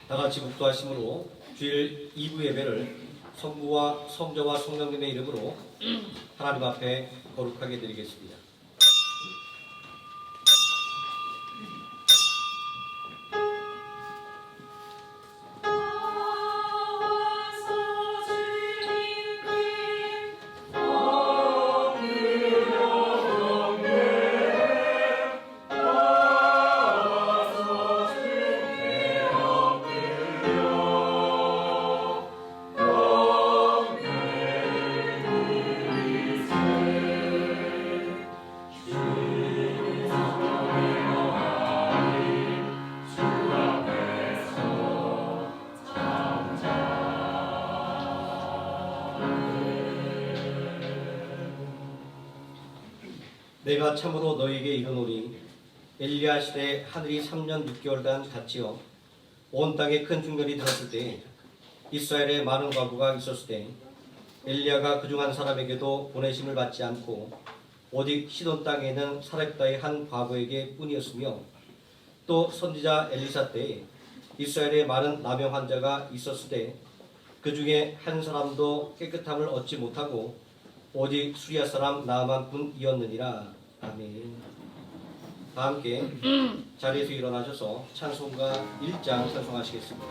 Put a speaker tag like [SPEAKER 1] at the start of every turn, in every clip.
[SPEAKER 1] 다 같이 묵도하심으로 주일 2부 예배를 성부와 성자와 성령님의 이름으로 하나님 앞에 거룩하게 드리겠습니다. 내가 참으로 너에게 이르노니 엘리야 시대에 하늘이 3년 6개월간 닫히어 온 땅에 큰 중렬이 들었을 때 이스라엘에 많은 과부가 있었을 때 엘리야가 그중 한 사람에게도 보내심을 받지 않고 오직 시돈 땅에 있는 사렙다의 한 과부에게 뿐이었으며 또 선지자 엘리사 때에 이스라엘에 많은 나병 환자가 있었을 때 그 중에 한 사람도 깨끗함을 얻지 못하고 오직 수리아 사람 나아만 뿐이었느니라. 아멘. 다 함께 자리에서 일어나셔서 찬송가 1장 찬송하시겠습니다.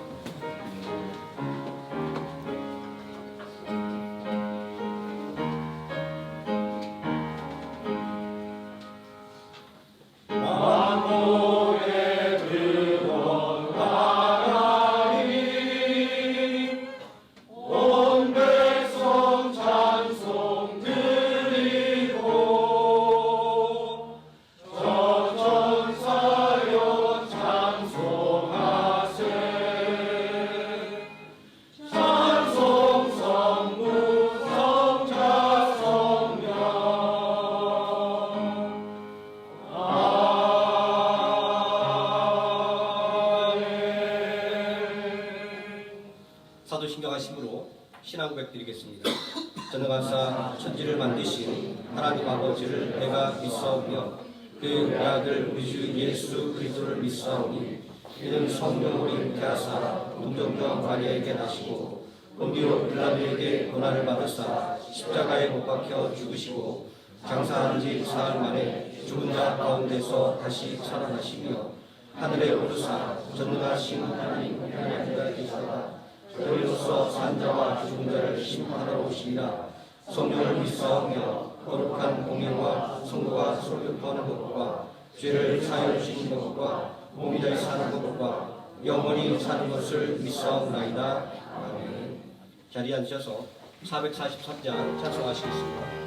[SPEAKER 1] 사도신경하심으로 신앙 고백 드리겠습니다. 전능하사 천지를 만드신 하나님 아버지를 내가 믿사오며 그 아들 우리 주 예수 그리스도를 믿사오니 이는 성령으로 잉태하사 동정녀 마리아에게 나시고 본디오 빌라도에게 고난을 받으사 십자가에 못 박혀 죽으시고 장사한 지 사흘 만에 죽은 자 가운데서 다시 살아나시며 하늘에 오르사 전능하신 하나님 하나님과 계시다가 저희로서 산자와 죽은 자를 심판하러 오시리라. 성령을 믿사오며 거룩한 공예와 성도가 설교하는 것과 죄를 사하여 주시는 것과 몸이 사는 것과 영원히 사는 것을 믿사옵나이다. 아멘. 자리에 앉으셔서 443장 찬송하시겠습니다.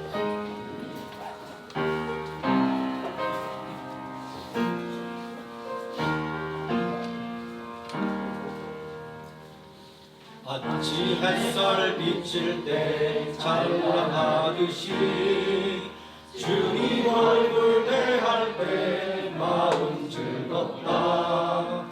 [SPEAKER 1] 아침 햇살 비칠 때 찬란하듯이 주님 얼굴 대할 때 마음 즐겁다.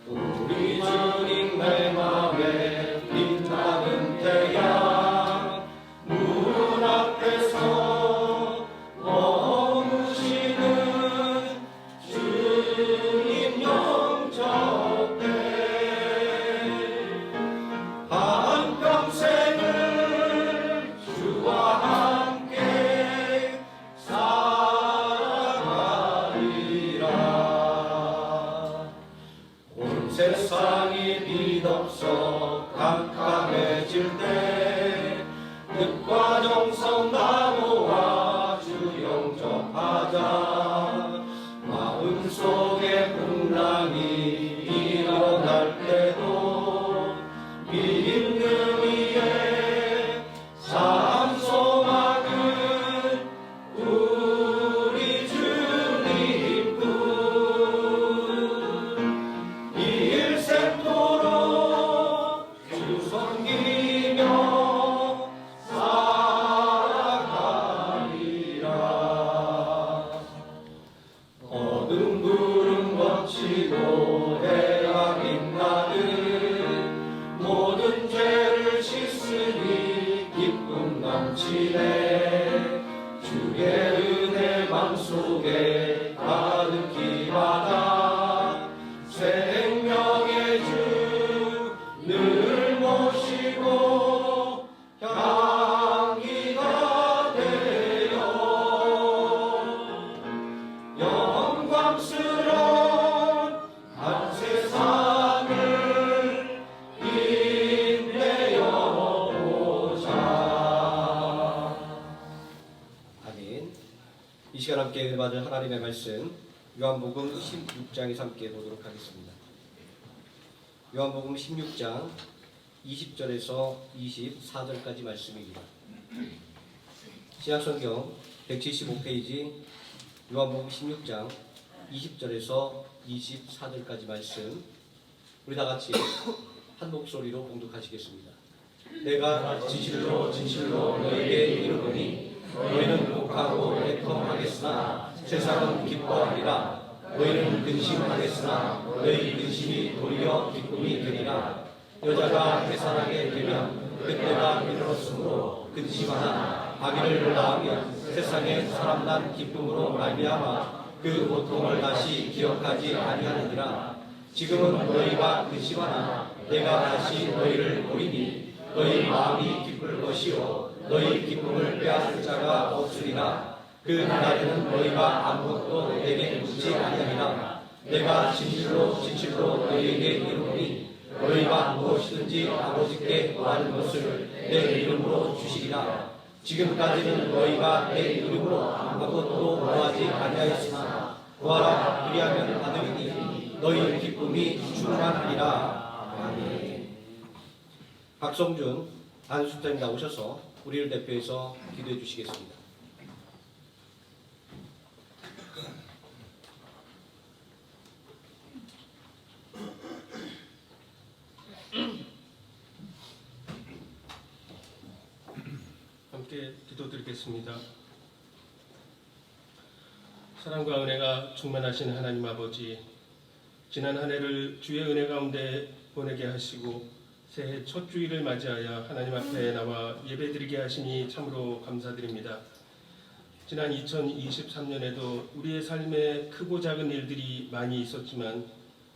[SPEAKER 1] 우리 주님 내 맘에 빛나는 태양 문 앞에서 머무시는 주님 영접 때 한평생을 주와 함께 살아가리라. 온 세상이 빛없어 깜깜해질 때 뜻과 정성 나무와 주 영접하자. 마음속에 풍랑이 일어날 때도 믿음 위에 삶 소망은 우리 주님뿐. 일생토록 주 섬기며 살아가리라. 어둠 구름 거치고 해가 빛나는 모든 죄를 씻으니 기쁨 넘치네. 주의 은혜 맘속에 가득히 받아 생명의 주 함께 은혜받을 하나님의 말씀 요한복음 16장에서 함께 보도록 하겠습니다. 요한복음 16장 20절에서 24절까지 말씀입니다. 신약성경 175페이지 요한복음 16장 20절에서 24절까지 말씀 우리 다같이 한 목소리로 봉독하시겠습니다. 내가 진실로 진실로 너희에게 이르노니 너희는 곡하고 애통하겠으나 세상은 기뻐하리라. 너희는 근심하겠으나 너희 근심이 도리어 기쁨이 되리라. 여자가 해산하게 되면 그때가 이르렀으므로 근심하나 아기를 낳으면 세상에 사람난 기쁨으로 말미암아 그 고통을 다시 기억하지 아니하느니라. 지금은 너희가 근심하나 내가 다시 너희를 보리니 너희 마음이 기쁠 것이요 너희 기쁨을 빼앗을 자가 없으리라. 그 날에는 너희가 아무것도 내게 묻지 아니하리라. 내가 진실로 진실로 너희에게 이르노니 너희가 무엇이든지 아버지께 구하는 것을 내 이름으로 주시리라. 지금까지는 너희가 내 이름으로 아무것도 구하지 아니하였으나 구하라 그리하면 받으리니 너희 기쁨이 충만하리라. 아멘. 박성준 안수장님 나오셔서 우리를 대표해서 기도해 주시겠습니다.
[SPEAKER 2] 함께 기도드리겠습니다. 사랑과 은혜가 충만하신 하나님 아버지, 지난 한 해를 주의 은혜 가운데 보내게 하시고 새해 첫 주일을 맞이하여 하나님 앞에 나와 예배드리게 하시니 참으로 감사드립니다. 지난 2023년에도 우리의 삶에 크고 작은 일들이 많이 있었지만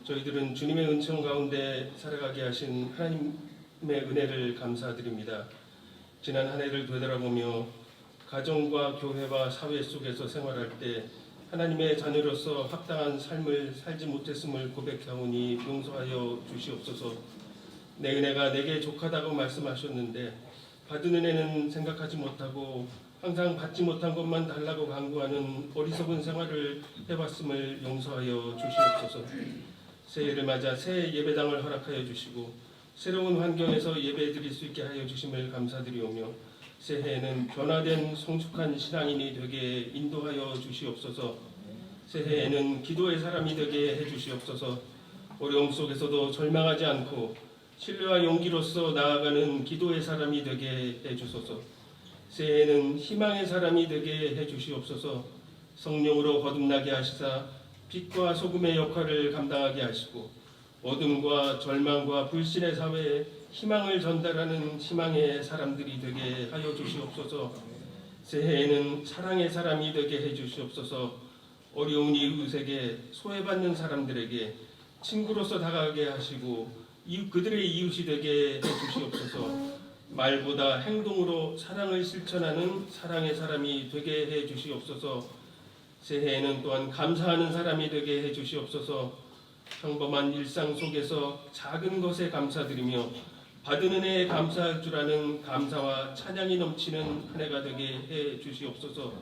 [SPEAKER 2] 저희들은 주님의 은총 가운데 살아가게 하신 하나님의 은혜를 감사드립니다. 지난 한 해를 되돌아보며 가정과 교회와 사회 속에서 생활할 때 하나님의 자녀로서 합당한 삶을 살지 못했음을 고백하오니 용서하여 주시옵소서. 내 은혜가 내게 족하다고 말씀하셨는데 받은 은혜는 생각하지 못하고 항상 받지 못한 것만 달라고 강구하는 어리석은 생활을 해왔음을 용서하여 주시옵소서. 새해를 맞아 새 예배당을 허락하여 주시고 새로운 환경에서 예배드릴 수 있게 하여 주심을 감사드리오며 새해에는 변화된 성숙한 신앙인이 되게 인도하여 주시옵소서. 새해에는 기도의 사람이 되게 해주시옵소서. 어려움 속에서도 절망하지 않고 신뢰와 용기로서 나아가는 기도의 사람이 되게 해주소서. 새해에는 희망의 사람이 되게 해주시옵소서. 성령으로 거듭나게 하시사 빛과 소금의 역할을 감당하게 하시고 어둠과 절망과 불신의 사회에 희망을 전달하는 희망의 사람들이 되게 하여 주시옵소서. 새해에는 사랑의 사람이 되게 해주시옵소서. 어려운 이웃에게 소외받는 사람들에게 친구로서 다가가게 하시고 그들의 이웃이 되게 해주시옵소서. 말보다 행동으로 사랑을 실천하는 사랑의 사람이 되게 해주시옵소서. 새해에는 또한 감사하는 사람이 되게 해주시옵소서. 평범한 일상 속에서 작은 것에 감사드리며 받은 은혜에 감사할 줄 아는 감사와 찬양이 넘치는 한 해가 되게 해주시옵소서.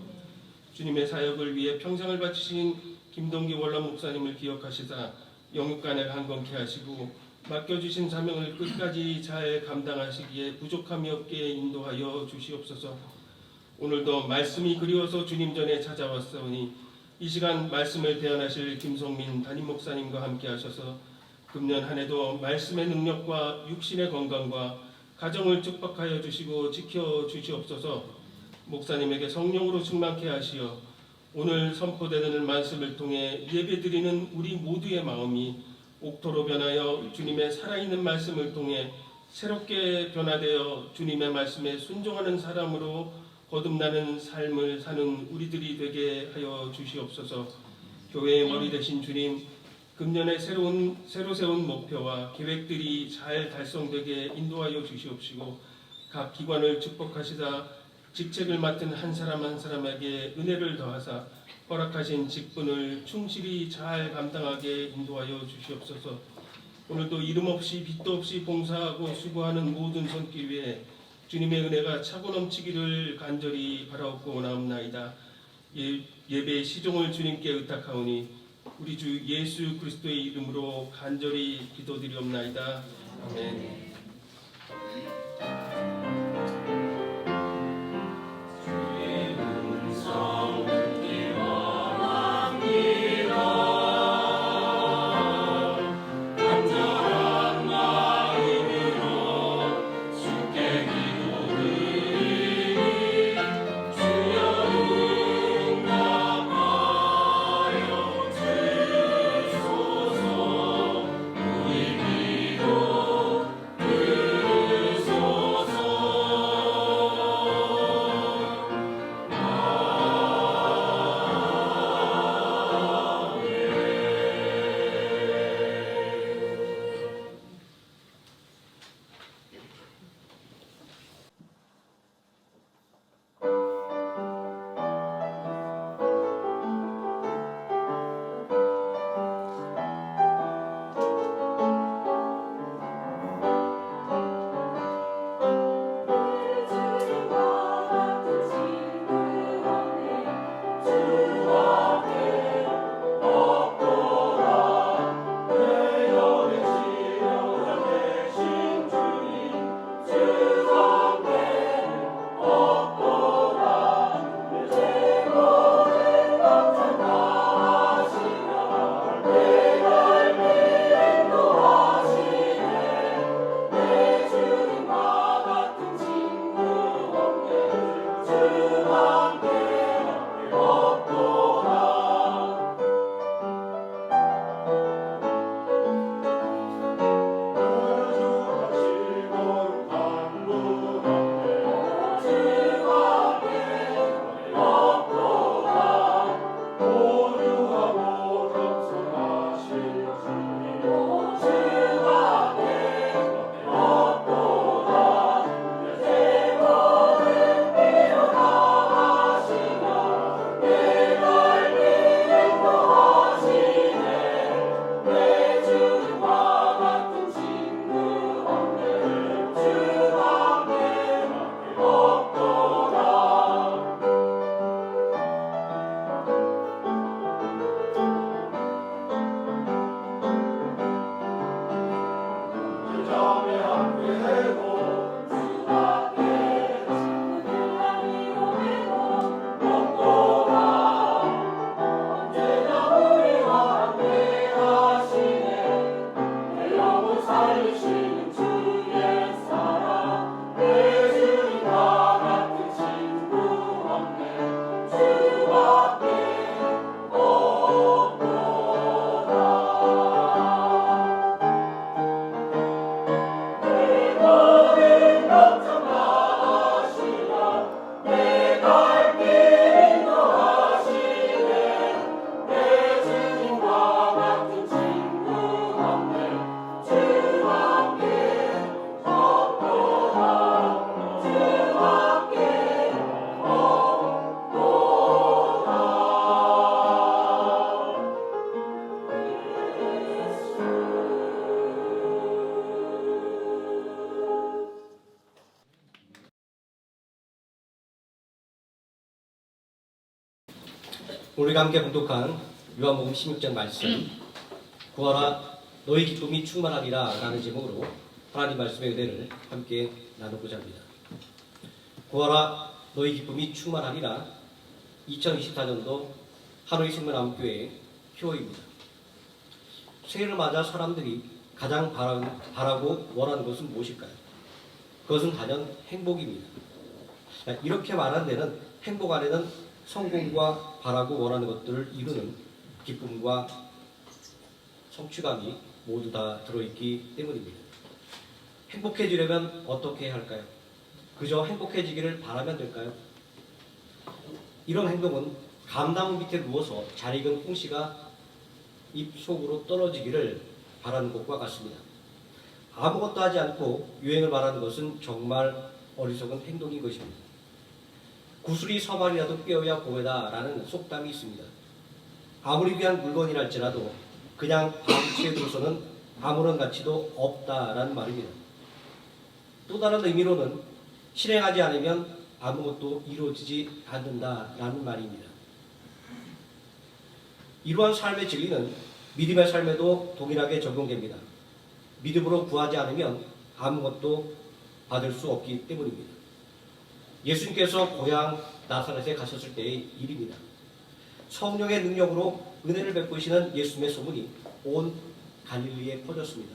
[SPEAKER 2] 주님의 사역을 위해 평생을 바치신 김동기 원로 목사님을 기억하시사 영육간에 강건케 하시고 맡겨주신 사명을 끝까지 잘 감당하시기에 부족함이 없게 인도하여 주시옵소서. 오늘도 말씀이 그리워서 주님 전에 찾아왔사오니 이 시간 말씀을 대언하실 김성민 담임 목사님과 함께 하셔서 금년 한 해도 말씀의 능력과 육신의 건강과 가정을 축복하여 주시고 지켜 주시옵소서. 목사님에게 성령으로 충만케 하시어 오늘 선포되는 말씀을 통해 예배드리는 우리 모두의 마음이 옥토로 변하여 주님의 살아있는 말씀을 통해 새롭게 변화되어 주님의 말씀에 순종하는 사람으로 거듭나는 삶을 사는 우리들이 되게 하여 주시옵소서. 교회의 머리 되신 주님, 금년에 새로 세운 목표와 계획들이 잘 달성되게 인도하여 주시옵시고 각 기관을 축복하시다 직책을 맡은 한 사람 한 사람에게 은혜를 더하사 허락하신 직분을 충실히 잘 감당하게 인도하여 주시옵소서. 오늘도 이름 없이 빚도 없이 봉사하고 수고하는 모든 손길 위에 주님의 은혜가 차고 넘치기를 간절히 바라옵고 나옵나이다. 예배의 시종을 주님께 의탁하오니 우리 주 예수 그리스도의 이름으로 간절히 기도드리옵나이다. 아멘.
[SPEAKER 1] 우리가 함께 봉독한 요한복음 16장 말씀 구하라 너희 기쁨이 충만하리라 라는 제목으로 하나님 말씀의 은혜를 함께 나누고자 합니다. 구하라 너희 기쁨이 충만하리라 2024년도 하노이 생명암교회의 효입니다. 새해를 맞아 사람들이 가장 바라고 원하는 것은 무엇일까요? 그것은 단연 행복입니다. 이렇게 말하는 데는 행복 안에는 성공과 바라고 원하는 것들을 이루는 기쁨과 성취감이 모두 다 들어있기 때문입니다. 행복해지려면 어떻게 해야 할까요? 그저 행복해지기를 바라면 될까요? 이런 행동은 감나무 밑에 누워서 잘 익은 콩씨가 입 속으로 떨어지기를 바라는 것과 같습니다. 아무것도 하지 않고 유행을 말하는 것은 정말 어리석은 행동인 것입니다. 구슬이 서말이라도 꿰어야 보배다 라는 속담이 있습니다. 아무리 귀한 물건이랄지라도 그냥 방치해 둬서는 아무런 가치도 없다라는 말입니다. 또 다른 의미로는 실행하지 않으면 아무것도 이루어지지 않는다라는 말입니다. 이러한 삶의 진리는 믿음의 삶에도 동일하게 적용됩니다. 믿음으로 구하지 않으면 아무것도 받을 수 없기 때문입니다. 예수님께서 고향 나사렛에 가셨을 때의 일입니다. 성령의 능력으로 은혜를 베푸시는 예수님의 소문이 온 갈릴리에 퍼졌습니다.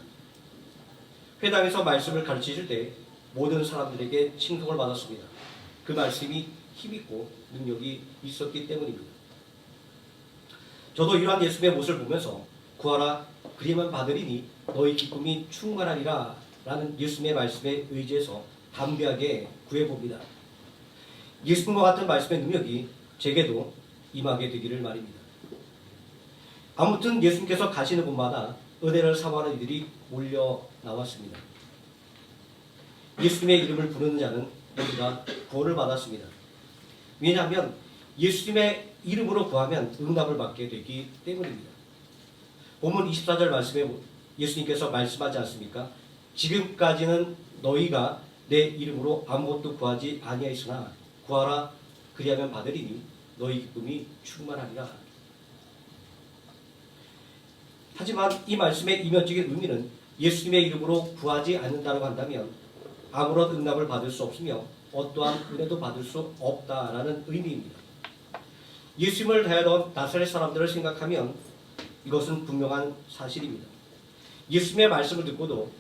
[SPEAKER 1] 회당에서 말씀을 가르치실 때 모든 사람들에게 칭송을 받았습니다. 그 말씀이 힘있고 능력이 있었기 때문입니다. 저도 이러한 예수님의 모습을 보면서 구하라 그리하면 받으리니 너희 기쁨이 충만하리라 라는 예수님의 말씀에 의지해서 담대하게 구해봅니다. 예수님과 같은 말씀의 능력이 제게도 임하게 되기를 말입니다. 아무튼 예수님께서 가시는 곳마다 은혜를 사모하는 이들이 몰려 나왔습니다. 예수님의 이름을 부르는 자는 모두가 구원을 받았습니다. 왜냐하면 예수님의 이름으로 구하면 응답을 받게 되기 때문입니다. 본문 24절 말씀에 예수님께서 말씀하지 않습니까? 지금까지는 너희가 내 이름으로 아무것도 구하지 아니하였으나 구하라 그리하면 받으리니 너희 기쁨이 충만하리라. 하지만 이 말씀의 이면적인 의미는 예수님의 이름으로 구하지 않는다고 한다면 아무런 응답을 받을 수 없으며 어떠한 은혜도 받을 수 없다라는 의미입니다. 예수님을 대하던 나사렛 사람들을 생각하면 이것은 분명한 사실입니다. 예수님의 말씀을 듣고도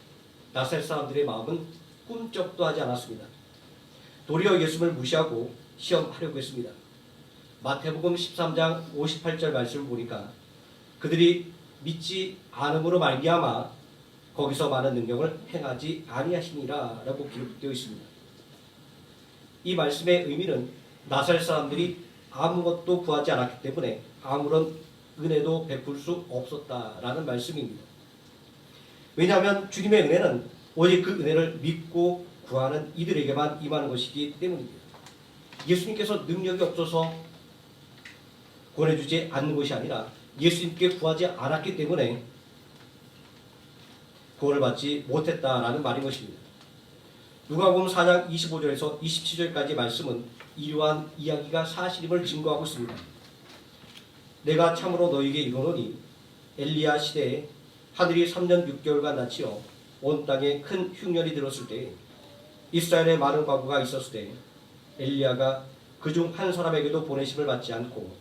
[SPEAKER 1] 나사렛 사람들의 마음은 꿈쩍도 하지 않았습니다. 도리어 예수님을 무시하고 시험하려고 했습니다. 마태복음 13장 58절 말씀을 보니까 그들이 믿지 않음으로 말미암아 거기서 많은 능력을 행하지 아니하시니라 라고 기록되어 있습니다. 이 말씀의 의미는 나사렛 사람들이 아무것도 구하지 않았기 때문에 아무런 은혜도 베풀 수 없었다라는 말씀입니다. 왜냐하면 주님의 은혜는 오직 그 은혜를 믿고 구하는 이들에게만 임하는 것이기 때문입니다. 예수님께서 능력이 없어서 권해주지 않는 것이 아니라 예수님께 구하지 않았기 때문에 구원을 받지 못했다라는 말인 것입니다. 누가복음 4장 25절에서 27절까지 말씀은 이러한 이야기가 사실임을 증거하고 있습니다. 내가 참으로 너희에게 이르노니 엘리야 시대에 하늘이 3년 6개월간 닫히어 온 땅에 큰 흉년이 들었을 때 이스라엘에 많은 과부가 있었을 때 엘리야가 그중 한 사람에게도 보내심을 받지 않고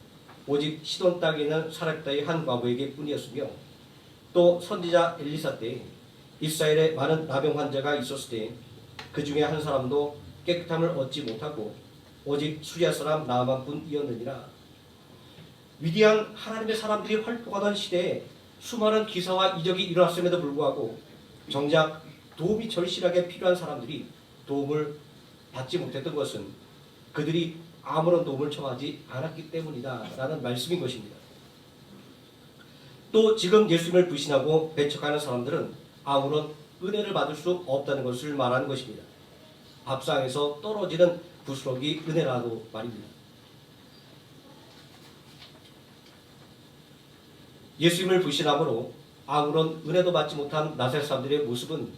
[SPEAKER 1] 오직 시돈 땅에 있는 사렙다의 한 과부에게 뿐이었으며 또 선지자 엘리사 때 이스라엘에 많은 나병 환자가 있었을 때 그 중에 한 사람도 깨끗함을 얻지 못하고 오직 수리아 사람 나아만 뿐이었느니라. 위대한 하나님의 사람들이 활동하던 시대에 수많은 기사와 이적이 일어났음에도 불구하고 정작 도움이 절실하게 필요한 사람들이 도움을 받지 못했던 것은 그들이 아무런 도움을 청하지 않았기 때문이다 라는 말씀인 것입니다. 또 지금 예수님을 불신하고 배척하는 사람들은 아무런 은혜를 받을 수 없다는 것을 말하는 것입니다. 밥상에서 떨어지는 부스러기 은혜라도 말입니다. 예수님을 불신함으로 아무런 은혜도 받지 못한 나사렛 사람들의 모습은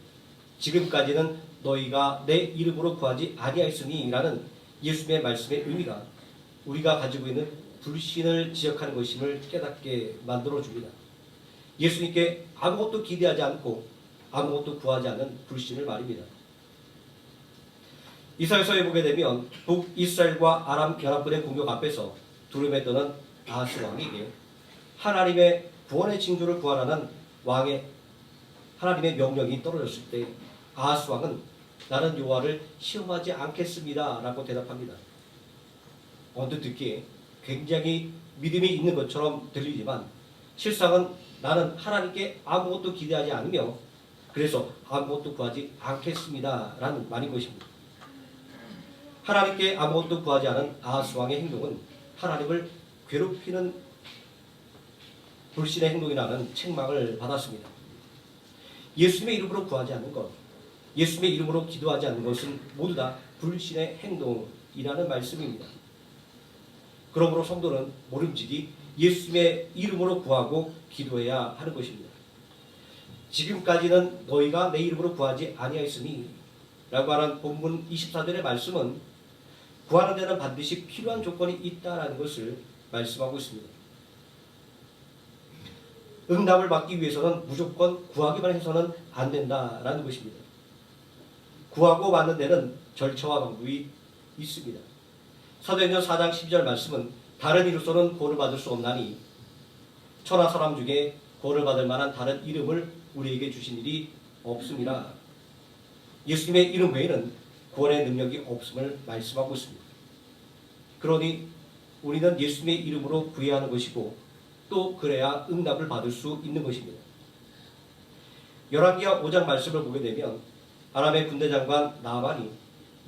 [SPEAKER 1] 지금까지는 너희가 내 이름으로 구하지 아니하였으니 라는 예수님의 말씀의 의미가 우리가 가지고 있는 불신을 지적하는 것임을 깨닫게 만들어줍니다. 예수님께 아무것도 기대하지 않고 아무것도 구하지 않는 불신을 말입니다. 이사야서에 보게 되면 북이스라엘과 아람 연합군의 공격 앞에서 두려움에 떠는 아하스 왕에게 하나님의 구원의 징조를 구하라는 왕의 하나님의 명령이 떨어졌을 때 아하스 왕은 나는 여호와를 시험하지 않겠습니다 라고 대답합니다. 언뜻 듣기에 굉장히 믿음이 있는 것처럼 들리지만 실상은 나는 하나님께 아무것도 기대하지 않으며 그래서 아무것도 구하지 않겠습니다 라는 말인 것입니다. 하나님께 아무것도 구하지 않은 아하스 왕의 행동은 하나님을 괴롭히는 불신의 행동이라는 책망을 받았습니다. 예수님의 이름으로 구하지 않는 것, 예수님의 이름으로 기도하지 않는 것은 모두 다 불신의 행동이라는 말씀입니다. 그러므로 성도는 모름지기 예수님의 이름으로 구하고 기도해야 하는 것입니다. 지금까지는 너희가 내 이름으로 구하지 아니하였으니 라고 하는 본문 24절의 말씀은 구하는 데는 반드시 필요한 조건이 있다라는 것을 말씀하고 있습니다. 응답을 받기 위해서는 무조건 구하기만 해서는 안 된다라는 것입니다. 구하고 받는 데는 절차와 방법이 있습니다. 사도행전 4장 12절 말씀은 다른 이로서는 구원을 받을 수 없나니 천하 사람 중에 구원을 받을 만한 다른 이름을 우리에게 주신 일이 없습니다. 예수님의 이름 외에는 구원의 능력이 없음을 말씀하고 있습니다. 그러니 우리는 예수님의 이름으로 구해야 하는 것이고 또 그래야 응답을 받을 수 있는 것입니다. 열왕기하 5장 말씀을 보게 되면 아람의 군대 장관 나아만이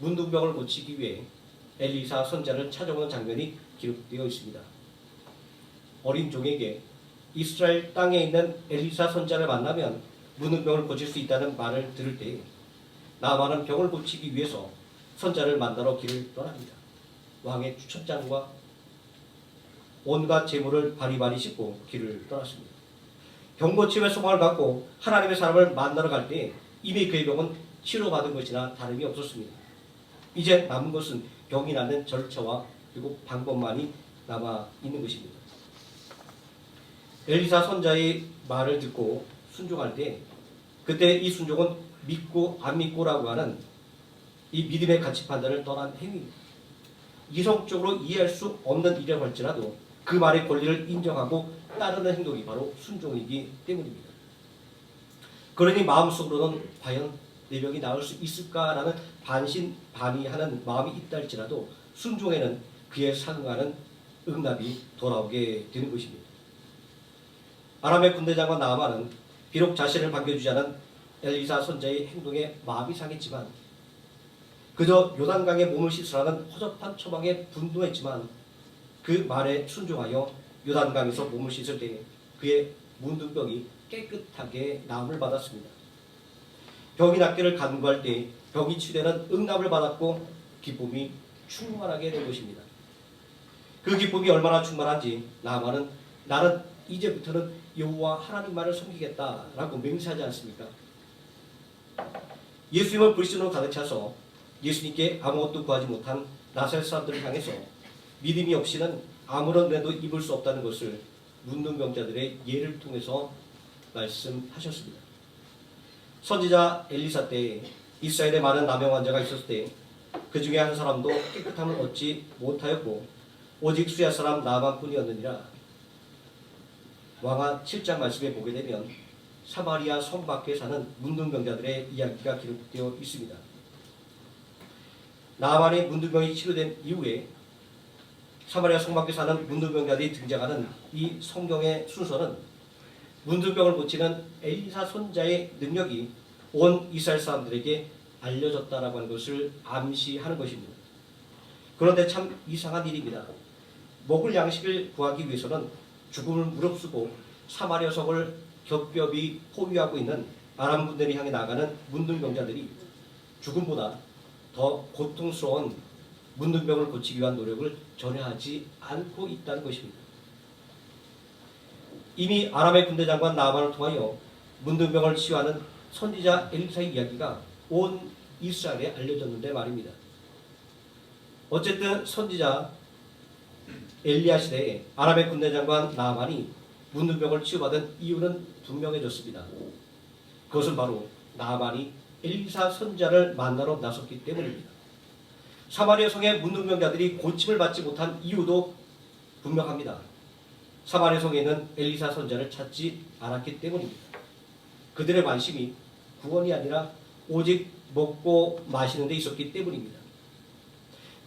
[SPEAKER 1] 문둥병을 고치기 위해 엘리사 선지자를 찾아오는 장면이 기록되어 있습니다. 어린 종에게 이스라엘 땅에 있는 엘리사 선지자를 만나면 문둥병을 고칠 수 있다는 말을 들을 때 나아만은 병을 고치기 위해서 선지자를 만나러 길을 떠납니다. 왕의 추천장과 온갖 재물을 바리바리 싣고 길을 떠났습니다. 병 고침의 소망을 갖고 하나님의 사람을 만나러 갈 때 이미 그의 병은 치료받은 것이나 다름이 없었습니다. 이제 남은 것은 병이 낫는 절차와 그리고 방법만이 남아 있는 것입니다. 엘리사 선자의 말을 듣고 순종할 때 그때 이 순종은 믿고 안 믿고라고 하는 이 믿음의 가치 판단을 떠난 행위입니다. 이성적으로 이해할 수 없는 일이라고 할지라도 그 말의 권리를 인정하고 따르는 행동이 바로 순종이기 때문입니다. 그러니 마음속으로는 과연 내 병이 나을 수 있을까라는 반신반의하는 마음이 있다 할지라도 순종에는 그에 상응하는 응답이 돌아오게 되는 것입니다. 아람의 군대 장관 나아만은 비록 자신을 반겨주지 않은 엘리사 선자의 행동에 마음이 상했지만 그저 요단강에 몸을 씻으라는 허접한 처방에 분노했지만 그 말에 순종하여 요단강에서 몸을 씻을 때 그의 문둥병이 깨끗하게 나음을 받았습니다. 병이 낫기를 간구할 때 병이 치유되는 응답을 받았고 기쁨이 충만하게 된 것입니다. 그 기쁨이 얼마나 충만한지 나아만은 나는 이제부터는 여호와 하나님만을 섬기겠다라고 맹세하지 않습니까? 예수님을 불신으로 가득 차서 예수님께 아무것도 구하지 못한 나사렛 사람들을 향해서 믿음이 없이는 아무런 은혜도 입을 수 없다는 것을 문둥병자들의 예를 통해서 말씀하셨습니다. 선지자 엘리사 때 이스라엘에 많은 남용 환자가 있었을 때 그 중에 한 사람도 깨끗함을 얻지 못하였고 오직 수야 사람 나아만뿐이었느니라. 왕하 7장 말씀에 보게 되면 사마리아 성 밖에 사는 문둥병자들의 이야기가 기록되어 있습니다. 나아만의 문둥병이 치료된 이후에 사마리아 성 밖에 사는 문둥병자들이 등장하는 이 성경의 순서는 문둥병을 고치는 엘리사 선자의 능력이 온 이스라엘 사람들에게 알려졌다라고 하는 것을 암시하는 것입니다. 그런데 참 이상한 일입니다. 먹을 양식을 구하기 위해서는 죽음을 무릅쓰고 사마리아 성을 겹겹이 포위하고 있는 아람 군대를 향해 나가는 문둥병자들이 죽음보다 더 고통스러운 문둥병을 고치기 위한 노력을 전혀 하지 않고 있다는 것입니다. 이미 아람의 군대 장관 나아만을 통하여 문둥병을 치유하는 선지자 엘리사의 이야기가 온 이스라엘에 알려졌는데 말입니다. 어쨌든 선지자 엘리야 시대에 아람의 군대 장관 나아만이 문둥병을 치유받은 이유는 분명해졌습니다. 그것은 바로 나아만이 엘리사 선지자를 만나러 나섰기 때문입니다. 사마리아 성의 문둥병자들이 고침을 받지 못한 이유도 분명합니다. 사마리아 성에 있는 엘리사 선지자를 찾지 않았기 때문입니다. 그들의 관심이 구원이 아니라 오직 먹고 마시는 데 있었기 때문입니다.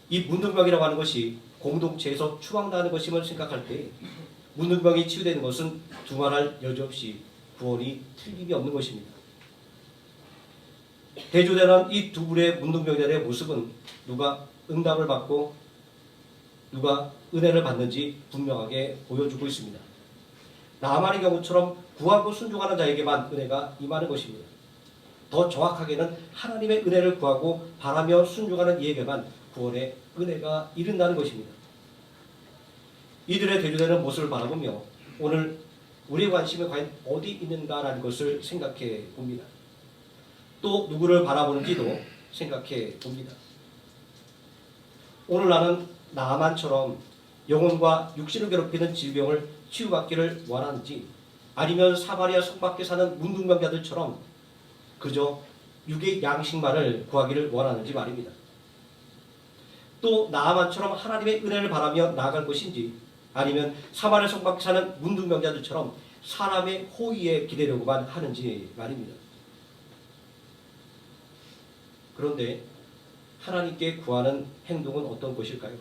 [SPEAKER 1] 이 문둥병이라고 하는 것이 공동체에서 추방당하는 것임을 생각할 때 문둥병이 치유되는 것은 두말할 여지 없이 구원이 틀림이 없는 것입니다. 대조되는 이 두 불의 문둥병자들의 모습은 누가 응답을 받고 누가 은혜를 받는지 분명하게 보여주고 있습니다. 나아만의 경우처럼 구하고 순종하는 자에게만 은혜가 임하는 것입니다. 더 정확하게는 하나님의 은혜를 구하고 바라며 순종하는 이에게만 구원의 은혜가 이른다는 것입니다. 이들의 대조되는 모습을 바라보며 오늘 우리의 관심이 과연 어디 있는가라는 것을 생각해 봅니다. 또 누구를 바라보는지도 생각해 봅니다. 오늘 나는 나아만처럼 영혼과 육신을 괴롭히는 질병을 치유받기를 원하는지 아니면 사마리아 성 밖에 사는 문둥병자들처럼 그저 육의 양식만을 구하기를 원하는지 말입니다. 또 나아만처럼 하나님의 은혜를 바라며 나아갈 것인지 아니면 사마리아 성 밖에 사는 문둥병자들처럼 사람의 호의에 기대려고만 하는지 말입니다. 그런데 하나님께 구하는 행동은 어떤 것일까요?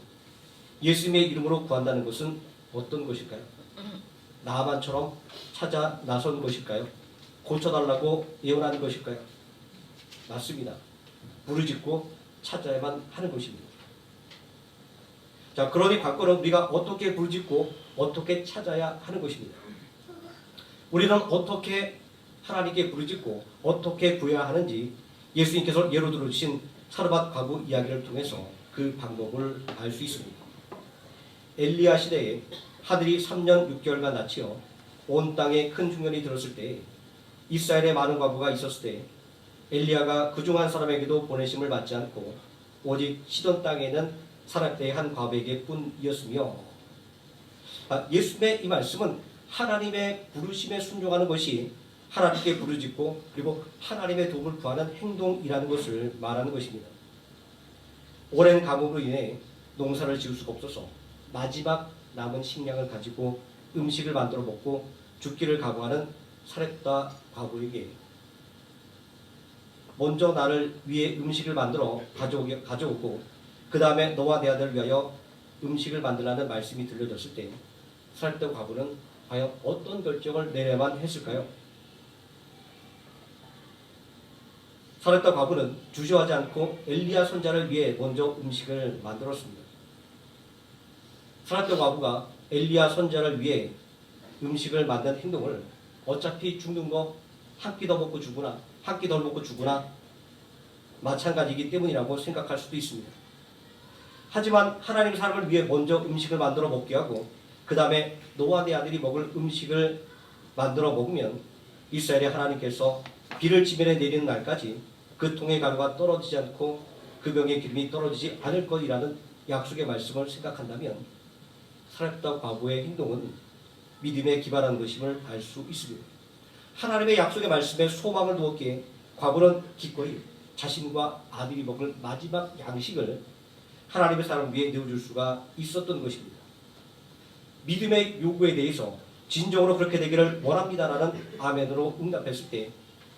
[SPEAKER 1] 예수님의 이름으로 구한다는 것은 어떤 것일까요? 나아만처럼 찾아 나선 것일까요? 고쳐달라고 예언하는 것일까요? 맞습니다. 부르짖고 찾아야만 하는 것입니다. 자, 그러니 관건은 우리가 어떻게 부르짖고 어떻게 찾아야 하는 것입니다. 우리는 어떻게 하나님께 부르짖고 어떻게 구해야 하는지 예수님께서 예로 들어주신 사르밧 과부 이야기를 통해서 그 방법을 알 수 있습니다. 엘리야 시대에 하늘이 3년 6개월간 닫히어 온 땅에 큰 흉년이 들었을 때 이스라엘에 많은 과부가 있었을 때 엘리야가 그중 한 사람에게도 보내심을 받지 않고 오직 시돈 땅에 있는 사렙대의 한 과부에게 뿐이었으며 예수님의 이 말씀은 하나님의 부르심에 순종하는 것이 하나님께 부르짖고 그리고 하나님의 도움을 구하는 행동이라는 것을 말하는 것입니다. 오랜 가뭄으로 인해 농사를 지을 수가 없어서 마지막 남은 식량을 가지고 음식을 만들어 먹고 죽기를 각오하는 사렙다 과부에게 먼저 나를 위해 음식을 만들어 가져오고 그 다음에 너와 내 아들을 위하여 음식을 만들라는 말씀이 들려졌을 때 사렙다 과부는 과연 어떤 결정을 내려야만 했을까요? 사렙다 과부는 주저하지 않고 엘리야 손자를 위해 먼저 음식을 만들었습니다. 사렙다 과부가 엘리야 손자를 위해 음식을 만든 행동을 어차피 죽는 거 한 끼 더 먹고 죽으나 한 끼 덜 먹고 죽으나 마찬가지이기 때문이라고 생각할 수도 있습니다. 하지만 하나님 사람을 위해 먼저 음식을 만들어 먹게 하고 그 다음에 너와 내 아들이 먹을 음식을 만들어 먹으면 이스라엘의 하나님께서 비를 지면에 내리는 날까지 그 통의 가루가 떨어지지 않고 그 병의 기름이 떨어지지 않을 것이라는 약속의 말씀을 생각한다면 사렙다 과부의 행동은 믿음에 기반한 것임을 알 수 있습니다. 하나님의 약속의 말씀에 소망을 두었기에 과부는 기꺼이 자신과 아들이 먹을 마지막 양식을 하나님의 사람을 위해 내어줄 수가 있었던 것입니다. 믿음의 요구에 대해서 진정으로 그렇게 되기를 원합니다라는 아멘으로 응답했을 때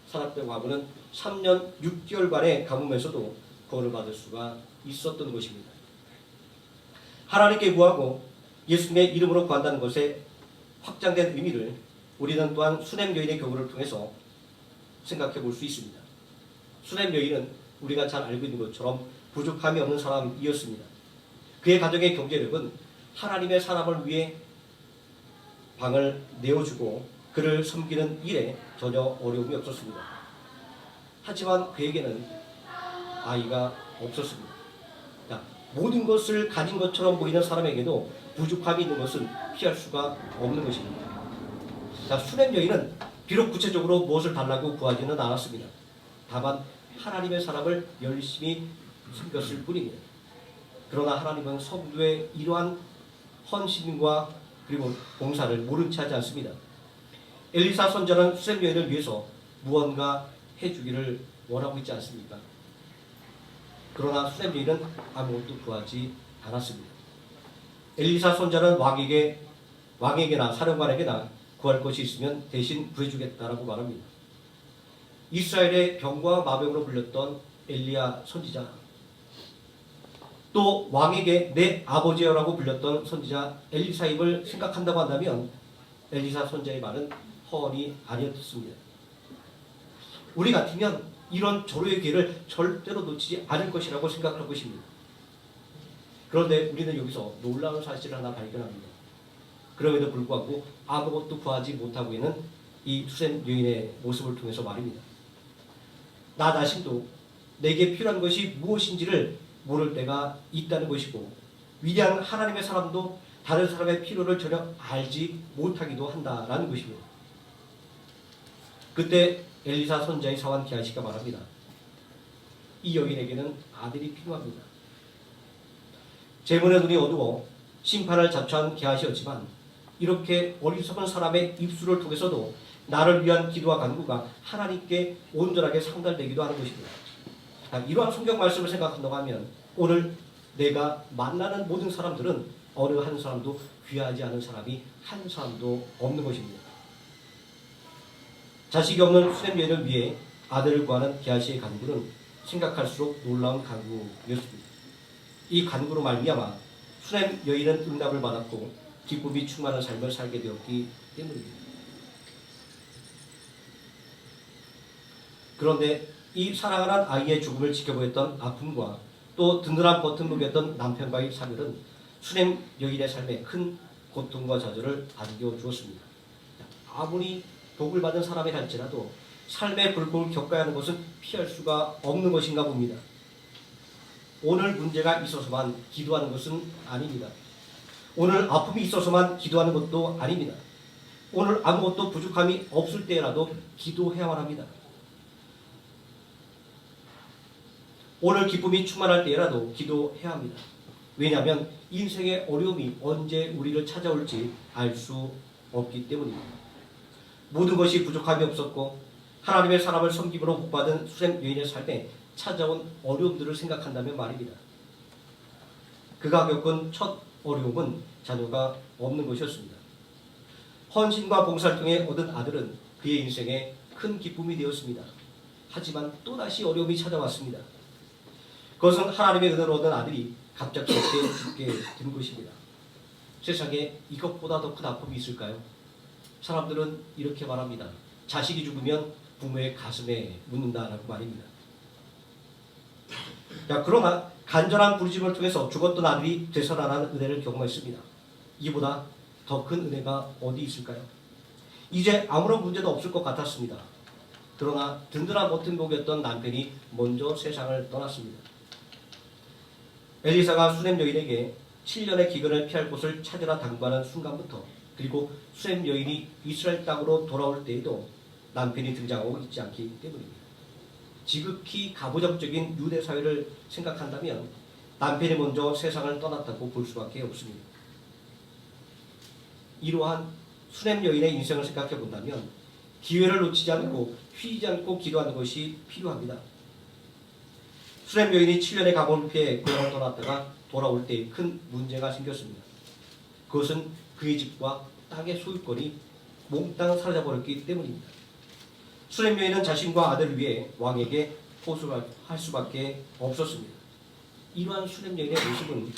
[SPEAKER 1] 사렙다 과부는 3년 6개월간의 가뭄에서도 구원을 받을 수가 있었던 것입니다. 하나님께 구하고 예수님의 이름으로 구한다는 것에 확장된 의미를 우리는 또한 수냄 여인의 경우를 통해서 생각해 볼 수 있습니다. 수냄 여인은 우리가 잘 알고 있는 것처럼 부족함이 없는 사람이었습니다. 그의 가정의 경제력은 하나님의 사람을 위해 방을 내어주고 그를 섬기는 일에 전혀 어려움이 없었습니다. 하지만 그에게는 아이가 없었습니다. 모든 것을 가진 것처럼 보이는 사람에게도 부족함이 있는 것은 피할 수가 없는 것입니다. 수냄 여인은 비록 구체적으로 무엇을 달라고 구하지는 않았습니다. 다만 하나님의 사람을 열심히 섬겼을 뿐입니다. 그러나 하나님은 성도의 이러한 헌신과 그리고 봉사를 모른 채 하지 않습니다. 엘리사 선지자는 수냄 여인을 위해서 무언가 해주기를 원하고 있지 않습니까? 그러나 수냄 여인은 아무것도 구하지 않았습니다. 엘리사 선지자는 왕에게나 사령관에게나 구할 것이 있으면 대신 구해주겠다라고 말합니다. 이스라엘의 병과 마병으로 불렸던 엘리야 선지자, 또 왕에게 내 아버지여라고 불렸던 선지자 엘리사입을 생각한다고 한다면 엘리사 선지자의 말은 허언이 아니었습니다. 우리 같으면 이런 절호의 기회를 절대로 놓치지 않을 것이라고 생각할 것입니다. 그런데 우리는 여기서 놀라운 사실을 하나 발견합니다. 그럼에도 불구하고 아무것도 구하지 못하고 있는 이 수냄 여인의 모습을 통해서 말입니다. 나 자신도 내게 필요한 것이 무엇인지를 모를 때가 있다는 것이고 위대한 하나님의 사람도 다른 사람의 필요를 전혀 알지 못하기도 한다라는 것입니다. 그때 엘리사 선지자의 사환 게하시가 말합니다. 이 여인에게는 아들이 필요합니다. 재물의 눈이 어두워 심판을 자초한 게하시였지만 이렇게 어리석은 사람의 입술을 통해서도 나를 위한 기도와 간구가 하나님께 온전하게 상달되기도 하는 것입니다. 이러한 성경 말씀을 생각한다고 하면 오늘 내가 만나는 모든 사람들은 어느 한 사람도 귀하지 않은 사람이 한 사람도 없는 것입니다. 자식이 없는 수렘 여인을 위해 아들을 구하는 게하시의 간구는 생각할수록 놀라운 간구였습니다. 이 간구로 말미암아 수렘 여인은 응답을 받았고 기쁨이 충만한 삶을 살게 되었기 때문입니다. 그런데 이 사랑하는 아이의 죽음을 지켜보였던 아픔과 또 든든한 버튼목이었던 남편과의 사별은 수렘 여인의 삶에 큰 고통과 좌절을 안겨주었습니다. 아무리 복을 받은 사람이라 할지라도 삶의 불법을 겪어야 하는 것은 피할 수가 없는 것인가 봅니다. 오늘 문제가 있어서만 기도하는 것은 아닙니다. 오늘 아픔이 있어서만 기도하는 것도 아닙니다. 오늘 아무것도 부족함이 없을 때라도 기도해야만 합니다. 오늘 기쁨이 충만할 때라도 기도해야 합니다. 왜냐하면 인생의 어려움이 언제 우리를 찾아올지 알 수 없기 때문입니다. 모든 것이 부족함이 없었고 하나님의 사람을 섬김으로 복받은 수렘 여인의 삶에 찾아온 어려움들을 생각한다면 말입니다. 그가 겪은 첫 어려움은 자녀가 없는 것이었습니다. 헌신과 봉사를 통해 얻은 아들은 그의 인생에 큰 기쁨이 되었습니다. 하지만 또다시 어려움이 찾아왔습니다. 그것은 하나님의 은혜로 얻은 아들이 갑작스럽게 죽게 된 것입니다. 세상에 이것보다 더 큰 아픔이 있을까요? 사람들은 이렇게 말합니다. 자식이 죽으면 부모의 가슴에 묻는다라고 말입니다. 그러나 간절한 부르심을 통해서 죽었던 아들이 되살아나는 은혜를 경험했습니다. 이보다 더 큰 은혜가 어디 있을까요? 이제 아무런 문제도 없을 것 같았습니다. 그러나 든든한 버튼목이었던 남편이 먼저 세상을 떠났습니다. 엘리사가 수렘 여인에게 7년의 기근을 피할 곳을 찾으라 당부하는 순간부터 그리고 수렘 여인이 이스라엘 땅으로 돌아올 때에도 남편이 등장하고 있지 않기 때문입니다. 지극히 가부장적인 유대 사회를 생각한다면 남편이 먼저 세상을 떠났다고 볼 수밖에 없습니다. 이러한 수렘 여인의 인생을 생각해 본다면 기회를 놓치지 않고 휘지 않고 기도하는 것이 필요합니다. 수렘 여인이 7년의 가뭄을 피해 고향을 떠났다가 돌아올 때 큰 문제가 생겼습니다. 그것은 그의 집과 땅의 소유권이 몽땅 사라져버렸기 때문입니다. 수렘 여인은 자신과 아들을 위해 왕에게 호소할 수밖에 없었습니다. 이러한 수렘 여인의 모습은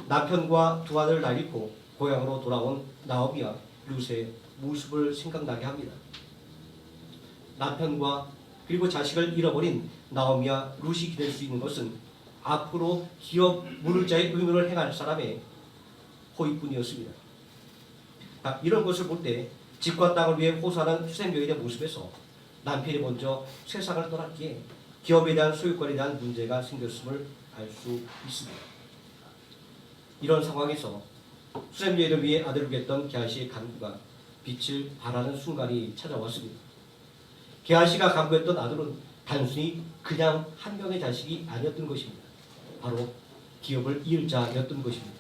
[SPEAKER 1] 남편과 두 아들을 다 잃고 고향으로 돌아온 나오미와 룻의 모습을 생각나게 합니다. 남편과 그리고 자식을 잃어버린 나오미와 룻이 기댈 수 있는 것은 앞으로 기업 물을 자의 의무를 행할 사람의 호의뿐이었습니다. 이런 것을 볼 때 집과 땅을 위해 호소하는 수렘 여인의 모습에서 남편이 먼저 세상을 떠났기에 기업에 대한 소유권에 대한 문제가 생겼음을 알 수 있습니다. 이런 상황에서 수렘 여인을 위해 아들을 구했던 게하시의 간구가 빛을 발하는 순간이 찾아왔습니다. 게하시가 간구했던 아들은 단순히 그냥 한 명의 자식이 아니었던 것입니다. 바로 기업을 이을 자였던 것입니다.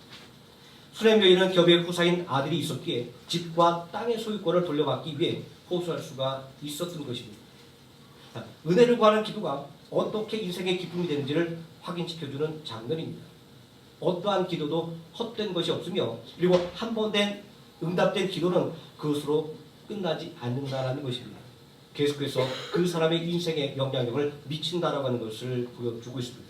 [SPEAKER 1] 수렘 여인은 기업의 후사인 아들이 있었기에 집과 땅의 소유권을 돌려받기 위해 호소할 수가 있었던 것입니다. 은혜를 구하는 기도가 어떻게 인생의 기쁨이 되는지를 확인시켜주는 장면입니다. 어떠한 기도도 헛된 것이 없으며 그리고 한 번 된 응답된 기도는 그것으로 끝나지 않는다라는 것입니다. 계속해서 그 사람의 인생에 영향력을 미친다라고 하는 것을 보여주고 있습니다.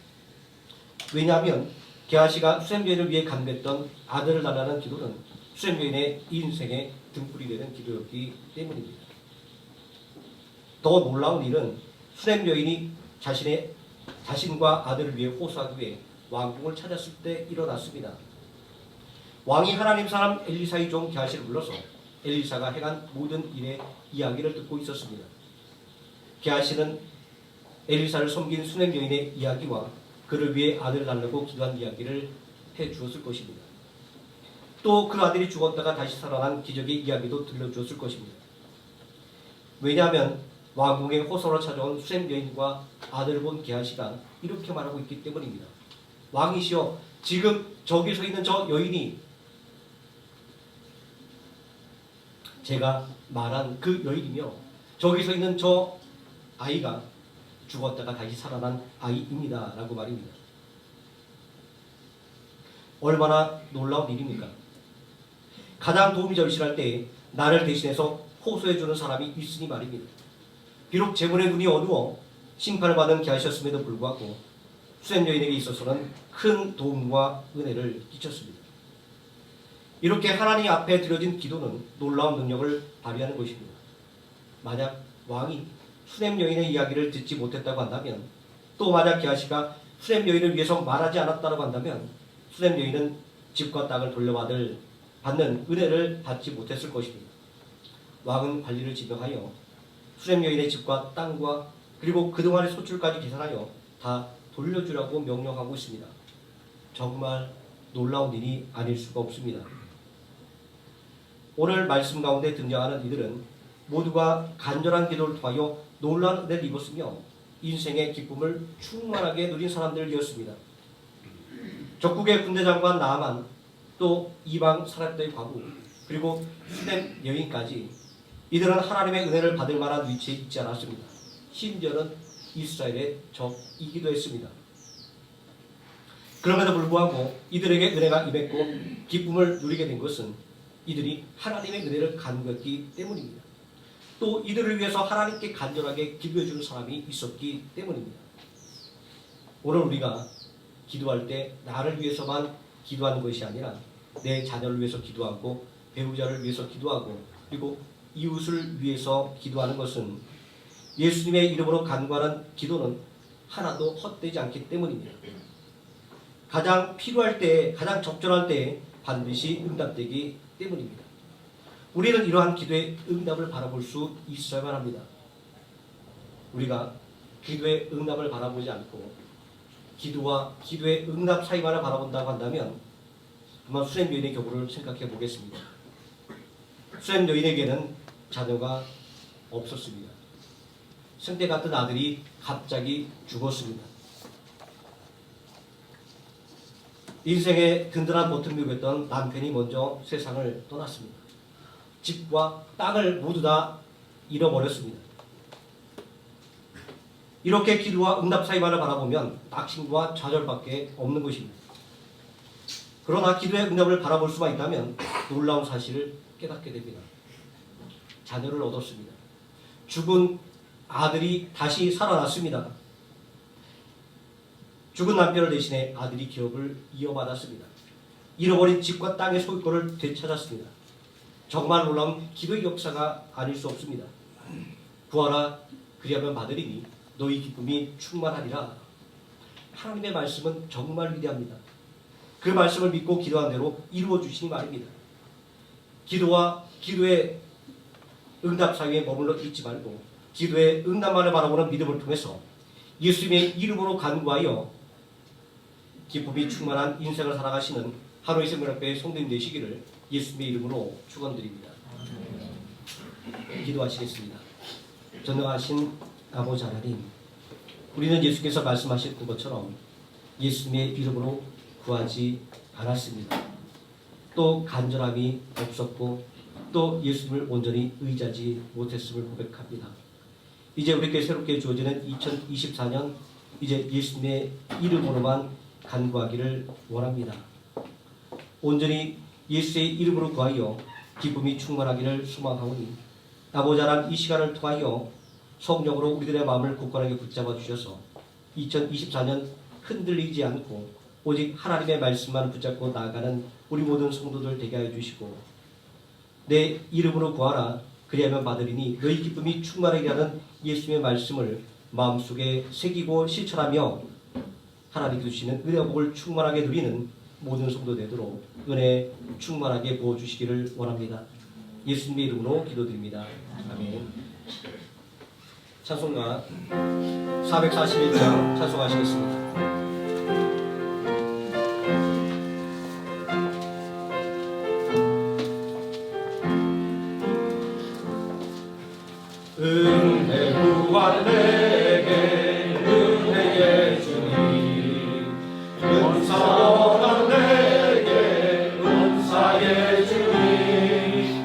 [SPEAKER 1] 왜냐하면 게하시가 수렘 여인을 위해 간구했던 아들을 달라는 기도는 수렘 여인의 인생의 등불이 되는 기도였기 때문입니다. 더 놀라운 일은 수렘 여인이 자신과 아들을 위해 호소하기 위해 왕궁을 찾았을 때 일어났습니다. 왕이 하나님 사람 엘리사의 종 게하시를 불러서 엘리사가 행한 모든 일의 이야기를 듣고 있었습니다. 게하시는 엘리사를 섬긴 수렘 여인의 이야기와 그를 위해 아들을 달라고 기도한 이야기를 해주었을 것입니다. 또 그 아들이 죽었다가 다시 살아난 기적의 이야기도 들려주었을 것입니다. 왜냐하면 왕궁의 호소로 찾아온 수렘 여인과 아들을 본 게하시가 이렇게 말하고 있기 때문입니다. 왕이시여, 지금 저기 서 있는 저 여인이 제가 말한 그 여인이며 저기 서 있는 저 아이가 죽었다가 다시 살아난 아이입니다. 라고 말입니다. 얼마나 놀라운 일입니까? 가장 도움이 절실할 때 나를 대신해서 호소해주는 사람이 있으니 말입니다. 비록 재물의 눈이 어두워 심판을 받은 계하셨음에도 불구하고 수렘 여인에게 있어서는 큰 도움과 은혜를 끼쳤습니다. 이렇게 하나님 앞에 드려진 기도는 놀라운 능력을 발휘하는 것입니다. 만약 왕이 수렘 여인의 이야기를 듣지 못했다고 한다면, 또 만약 게하시가 수렘 여인을 위해서 말하지 않았다고 한다면 수렘 여인은 집과 땅을 받는 은혜를 받지 못했을 것입니다. 왕은 관리를 지명하여 수렘 여인의 집과 땅과 그리고 그동안의 소출까지 계산하여 다 돌려주라고 명령하고 있습니다. 정말 놀라운 일이 아닐 수가 없습니다. 오늘 말씀 가운데 등장하는 이들은 모두가 간절한 기도를 통하여 놀라운 은혜를 입었으며 인생의 기쁨을 충만하게 누린 사람들이었습니다. 적국의 군대장관 나아만, 또 이방 사람들의 과부, 그리고 수렘 여인까지 이들은 하나님의 은혜를 받을 만한 위치에 있지 않았습니다. 심지어는 이스라엘의 적이기도 했습니다. 그럼에도 불구하고 이들에게 은혜가 임했고 기쁨을 누리게 된 것은 이들이 하나님의 은혜를 간구했기 때문입니다. 또 이들을 위해서 하나님께 간절하게 기도해주는 사람이 있었기 때문입니다. 오늘 우리가 기도할 때 나를 위해서만 기도하는 것이 아니라 내 자녀를 위해서 기도하고 배우자를 위해서 기도하고 그리고 이웃을 위해서 기도하는 것은 예수님의 이름으로 간구하는 기도는 하나도 헛되지 않기 때문입니다. 가장 필요할 때, 가장 적절할 때 반드시 응답되기 때문입니다. 우리는 이러한 기도의 응답을 바라볼 수 있어야만 합니다. 우리가 기도의 응답을 바라보지 않고 기도와 기도의 응답 사이만을 바라본다고 한다면 한번 수렘 여인의 경우를 생각해 보겠습니다. 수렘 여인에게는 자녀가 없었습니다. 생태 같은 아들이 갑자기 죽었습니다. 인생의 든든한 버튼을 했던 남편이 먼저 세상을 떠났습니다. 집과 땅을 모두 다 잃어버렸습니다. 이렇게 기도와 응답 사이만을 바라보면 낙심과 좌절밖에 없는 것입니다. 그러나 기도의 응답을 바라볼 수만 있다면 놀라운 사실을 깨닫게 됩니다. 자녀를 얻었습니다. 죽은 아들이 다시 살아났습니다. 죽은 남편을 대신해 아들이 기업을 이어받았습니다. 잃어버린 집과 땅의 소유권을 되찾았습니다. 정말 놀라운 기도의 역사가 아닐 수 없습니다. 구하라 그리하면 받으리니 너희 기쁨이 충만하리라. 하나님의 말씀은 정말 위대합니다. 그 말씀을 믿고 기도한 대로 이루어 주시니 말입니다. 기도와 기도의 응답 사이에 머물러 있지 말고 기도의 응답만을 바라보는 믿음을 통해서 예수님의 이름으로 간구하여 기쁨이 충만한 인생을 살아가시는 하루의 생명학교의 성도님 되시기를 예수님의 이름으로 축원드립니다. 기도하시겠습니다. 전능하신 아버지 하나님, 우리는 예수께서 말씀하신 것처럼 예수님의 이름으로 구하지 않았습니다. 또 간절함이 없었고 또 예수님을 온전히 의지하지 못했음을 고백합니다. 이제 우리께 새롭게 주어지는 2024년 이제 예수님의 이름으로만 간구하기를 원합니다. 온전히 예수의 이름으로 구하여 기쁨이 충만하기를 소망하오니 아버지 하나님, 이 시간을 통하여 성령으로 우리들의 마음을 굳건하게 붙잡아 주셔서 2024년 흔들리지 않고 오직 하나님의 말씀만 붙잡고 나아가는 우리 모든 성도들 되게 하여 주시고, 내 이름으로 구하라 그리하면 받으리니 너희 기쁨이 충만하게 하는 예수님의 말씀을 마음속에 새기고 실천하며 하나님께 주시는 은혜와 복을 충만하게 누리는 모든 성도 되도록 은혜 충만하게 부어주시기를 원합니다. 예수님의 이름으로 기도드립니다. 아멘. 찬송가 441장 찬송하시겠습니다. 은혜 구한 내게 은혜의 주님, 은사 원한 내게 은사의 주님,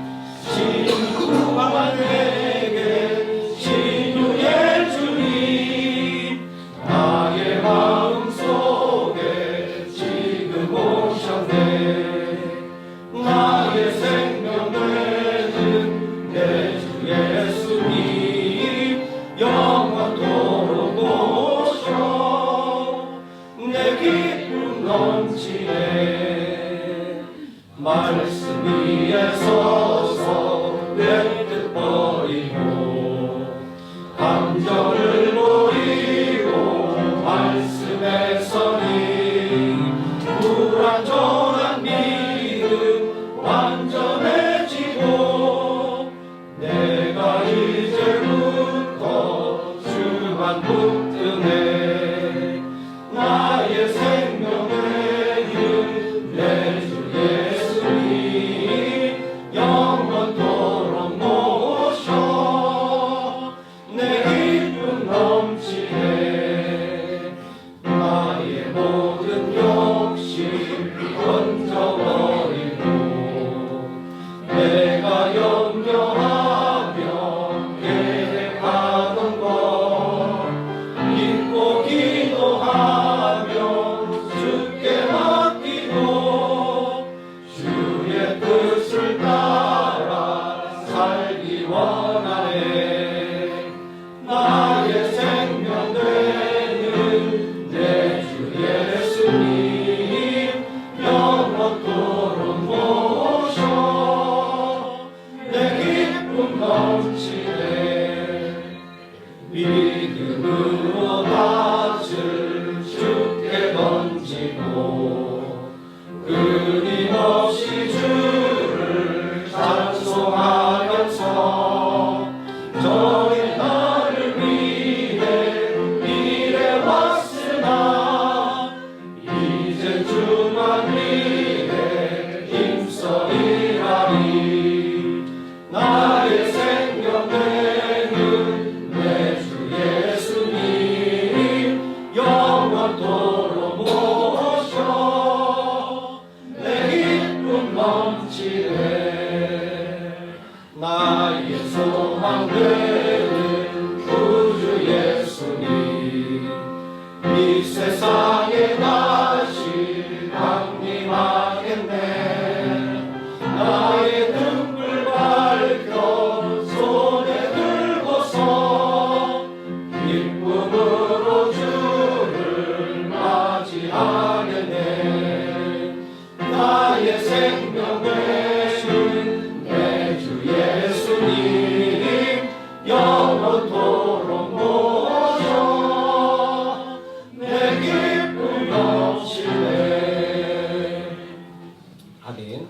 [SPEAKER 1] 나의 생명 되는 내 주 예수님 영원토록 모셔 내 기쁨 넘치네 믿음으로 낯을 주께 던지고 끊임없이 주를 찬송하면서 저의 나를 위해 일해 왔으나 이제 주만 위해 힘써 일하리 나의 생명 되는 내 주 예수님 영원토록 모셔 내 기쁨 넘치네 나의 소망 되는 구주 예수님 이 세상에 다시 강림하겠네 나의 등불 밝혀 손에 들고서 기쁨으로 주를 맞이하겠네 나의 생명 되신 내 주 예수님 영원토록 모셔 내 기쁨 넘치네 아멘.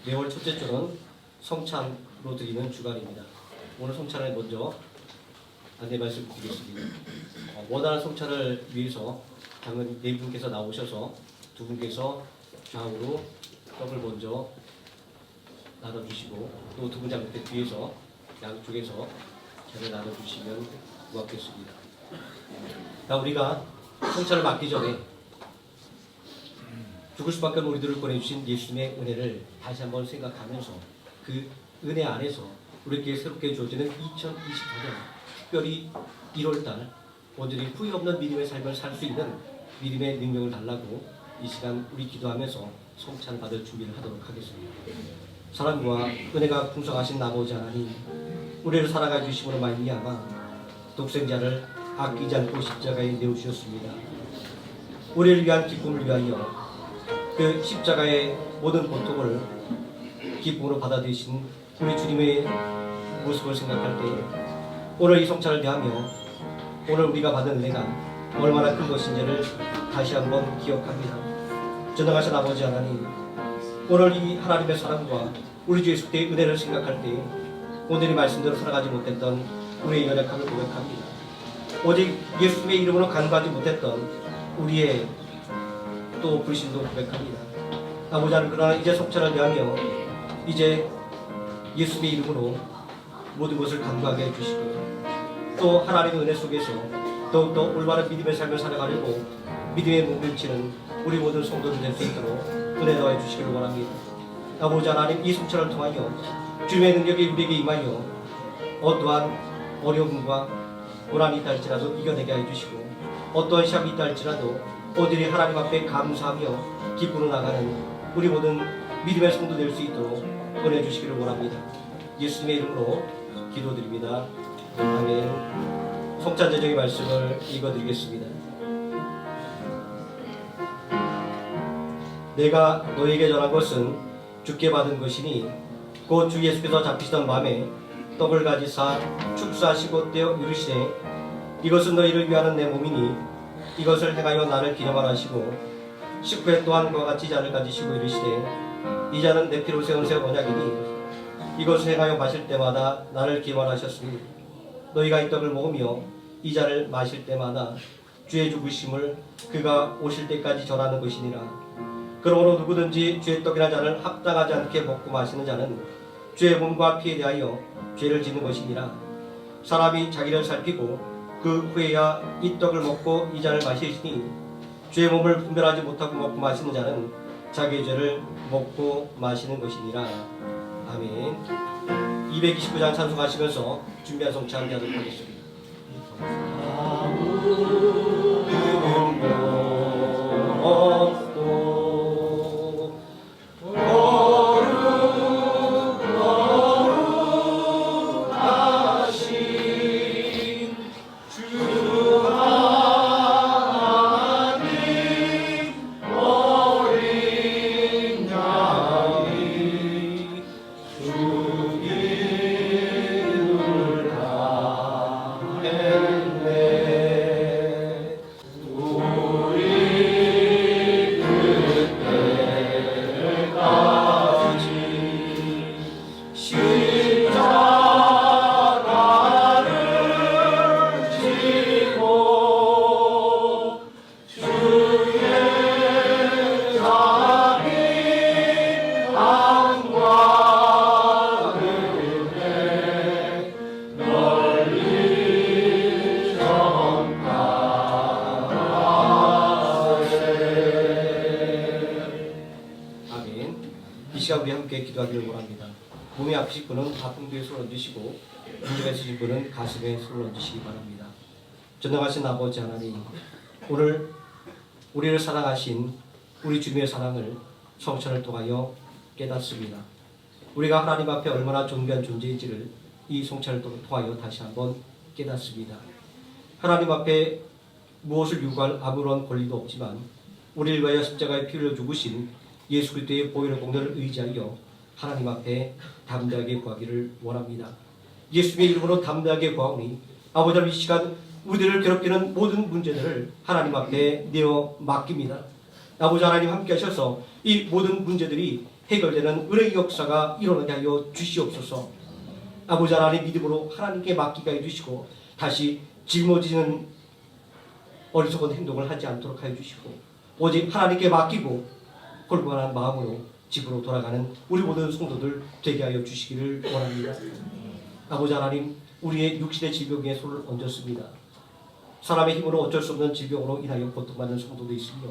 [SPEAKER 1] 매월 첫째 주는 성찬으로 드리는 주간입니다. 오늘 성찬을 먼저 안내 말씀 드리겠습니다. 원하는 성찬을 위해서 당연히 네 분께서 나오셔서 두 분께서 좌우로 떡을 먼저 나눠주시고 또 두 분 자매 뒤에서 양쪽에서 잔을 나눠주시면 고맙겠습니다. 우리가 성찬을 받기 전에 죽을 수밖에 없는 우리들을 보내주신 예수님의 은혜를 다시 한번 생각하면서 그 은혜 안에서 우리에게 새롭게 주어지는 2024년 특별히 1월달 온전히 후회 없는 믿음의 삶을 살 수 있는 믿음의 능력을 달라고 이 시간 우리 기도하면서 성찬 받을 준비를 하도록 하겠습니다. 사랑과 은혜가 풍성하신 나머지 하나님 우리를 살아가 주심으로 말미암아 독생자를 아끼지 않고 십자가에 내어주셨습니다. 우리를 위한 기쁨을 위하여 그 십자가의 모든 고통을 기쁨으로 받아들이신 우리 주님의 모습을 생각할 때 오늘 이 성찬을 대하며 오늘 우리가 받은 은혜가 얼마나 큰 것인지를 다시 한번 기억합니다. 전능하신 아버지 하나님 오늘 이 하나님의 사랑과 우리 주 예수 그리스도의 은혜를 생각할 때 오늘 이 말씀대로 살아가지 못했던 우리의 연약함을 고백합니다. 오직 예수님의 이름으로 간구하지 못했던 우리의 또 불신도 고백합니다. 아버지 하나님 그러나 이제 성찬을 위하며 이제 예수님의 이름으로 모든 것을 간구하게 해주시고 또 하나님의 은혜 속에서 더욱더 올바른 믿음의 삶을 살아가려고 믿음의 몸부림치는 우리 모든 성도들 될 수 있도록 은혜 더해 주시기를 원합니다. 아버지 하나님 이 성찬을 통하여 주님의 능력이 우리에게 임하여 어떠한 어려움과 고난이 있다 할지라도 이겨내게 해주시고 어떠한 시험이 있다 할지라도 오늘이 하나님 앞에 감사하며 기쁨으로 나가는 우리 모든 믿음의 성도 될 수 있도록 은혜 주시기를 원합니다. 예수님의 이름으로 기도드립니다. 아멘. 성찬 제정의 말씀을 읽어드리겠습니다. 내가 너에게 전한 것은 주께 받은 것이니 곧 주 예수께서 잡히시던 밤에 떡을 가지사 축사하시고 떼어 이르시되 이것은 너희를 위하는 내 몸이니 이것을 행하여 나를 기념하라 하시고 19회 또한 그와 같이 잔을 가지시고 이르시되 이 잔은 내 피로 세운 새 언약이니 이것을 행하여 마실 때마다 나를 기념하셨으니 너희가 이 떡을 먹으며 이 잔을 마실 때마다 주의 죽으심을 그가 오실 때까지 전하는 것이니라. 그러므로 누구든지 주의 떡이나 잔을 합당하지 않게 먹고 마시는 자는 주의 몸과 피에 대하여 죄를 짓는 것이니라. 사람이 자기를 살피고 그 후에야 이 떡을 먹고 이 잔을 마시시니 주의 몸을 분별하지 못하고 먹고 마시는 자는 자기의 죄를 먹고 마시는 것이니라. 아멘. 229장 찬송하시면서 준비한 성찬 하도록 하겠습니다. 거룩하신 함께 기도하기를 원합니다. 몸이 아프신 분은 아픔에 손을 얹으시고 문제가 있으신 분은 가슴에 손을 얹으시기 바랍니다. 전능하신 아버지 하나님, 오늘 우리를 사랑하신 우리 주님의 사랑을 성찬을 통하여 깨닫습니다. 우리가 하나님 앞에 얼마나 존귀한 존재인지를 이 성찬을 통하여 다시 한번 깨닫습니다. 하나님 앞에 무엇을 요구할 아무런 권리도 없지만 우리를 위하여 십자가에 피 흘려 죽으신 예수 그리스도의 보혈의 공로를 의지하여 하나님 앞에 담대하게 구하기를 원합니다. 예수님의 이름으로 담대하게 구하오니 아버지 하나님, 이 시간 우리들을 괴롭히는 모든 문제들을 하나님 앞에 내어 맡깁니다. 아버지 하나님, 함께 하셔서 이 모든 문제들이 해결되는 은혜의 역사가 일어나게 하여 주시옵소서. 아버지 하나님, 믿음으로 하나님께 맡기게 해주시고 다시 짊어지는 어리석은 행동을 하지 않도록 하여 주시고 오직 하나님께 맡기고 홀분한 마음으로 집으로 돌아가는 우리 모든 성도들 되게 하여 주시기를 원합니다. 아버지 하나님, 우리의 육신의 질병에 손을 얹었습니다. 사람의 힘으로 어쩔 수 없는 질병으로 인하여 고통받는 성도도 있으며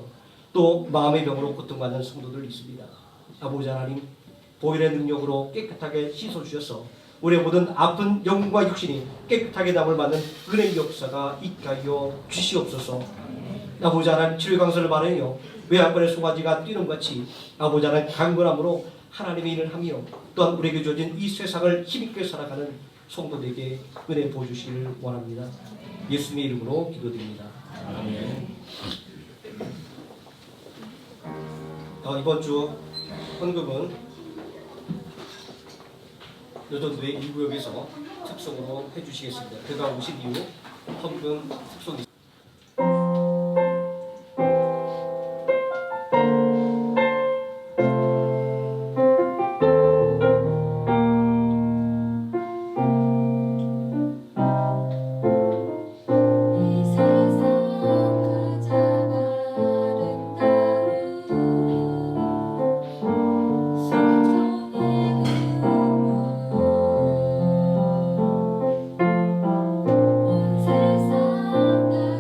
[SPEAKER 1] 또 마음의 병으로 고통받는 성도들 있습니다. 아버지 하나님, 보혈의 능력으로 깨끗하게 씻어주셔서 우리의 모든 아픈 영과 육신이 깨끗하게 남을 받는 은혜의 역사가 있게 하여 주시옵소서. 아버지 하나님, 치료의 강선을 바라며 외양간의 송아지가 뛰는 같이 아버지 하나님, 강건함으로 하나님의 일을 하며 또한 우리에게 주어진 이 세상을 힘있게 살아가는 성도들에게 은혜 보여주시기를 원합니다. 예수님의 이름으로 기도드립니다. 아멘. 이번 주 헌금은 여전도의 1구역에서 특송으로 해주시겠습니다. 그가 오신 이후 헌금 특송이
[SPEAKER 3] 세상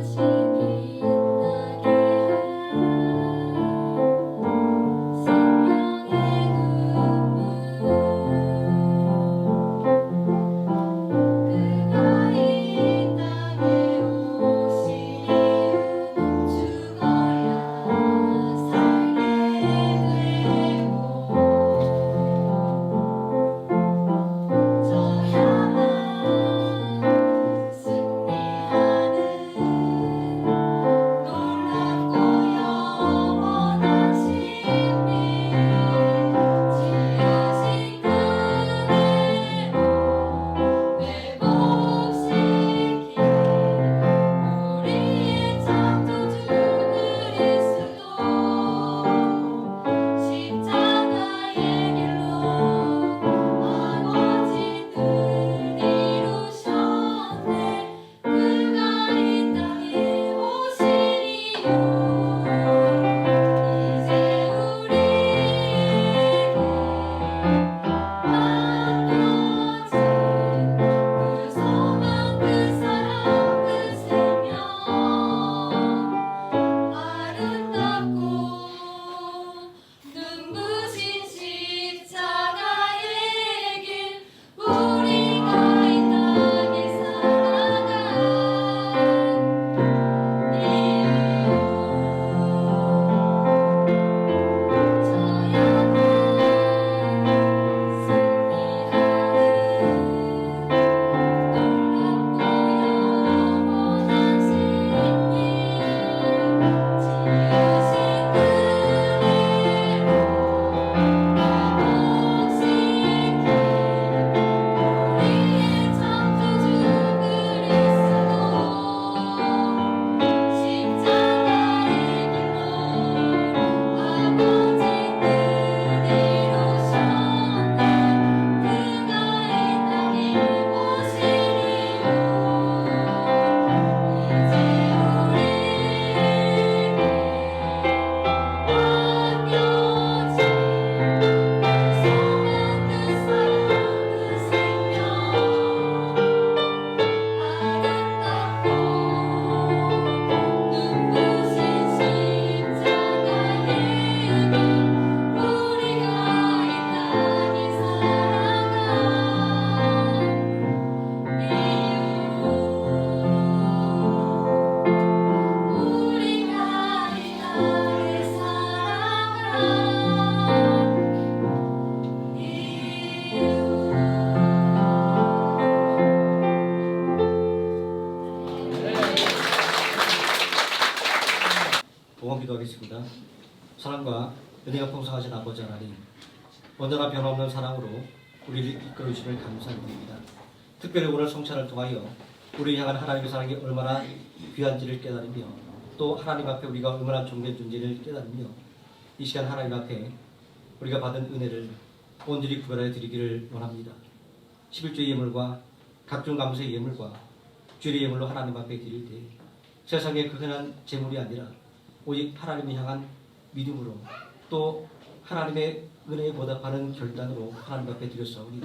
[SPEAKER 1] 봉헌 기도하겠습니다. 사랑과 은혜가 풍성하신 아버지 하나님, 언제나 변함없는 사랑으로 우리를 이끌어주심을 감사드립니다. 특별히 오늘 성찬을 통하여 우리를 향한 하나님의 사랑이 얼마나 귀한지를 깨달으며 또 하나님 앞에 우리가 얼마나 존귀한 존재를 깨달으며 이 시간 하나님 앞에 우리가 받은 은혜를 온전히 구별하여 드리기를 원합니다. 11조의 예물과 각종 감사의 예물과 주일의 예물로 하나님 앞에 드릴 때 세상의 그 흔한 재물이 아니라 오직 하나님을 향한 믿음으로 또 하나님의 은혜에 보답하는 결단으로 하나님 앞에 드렸사오니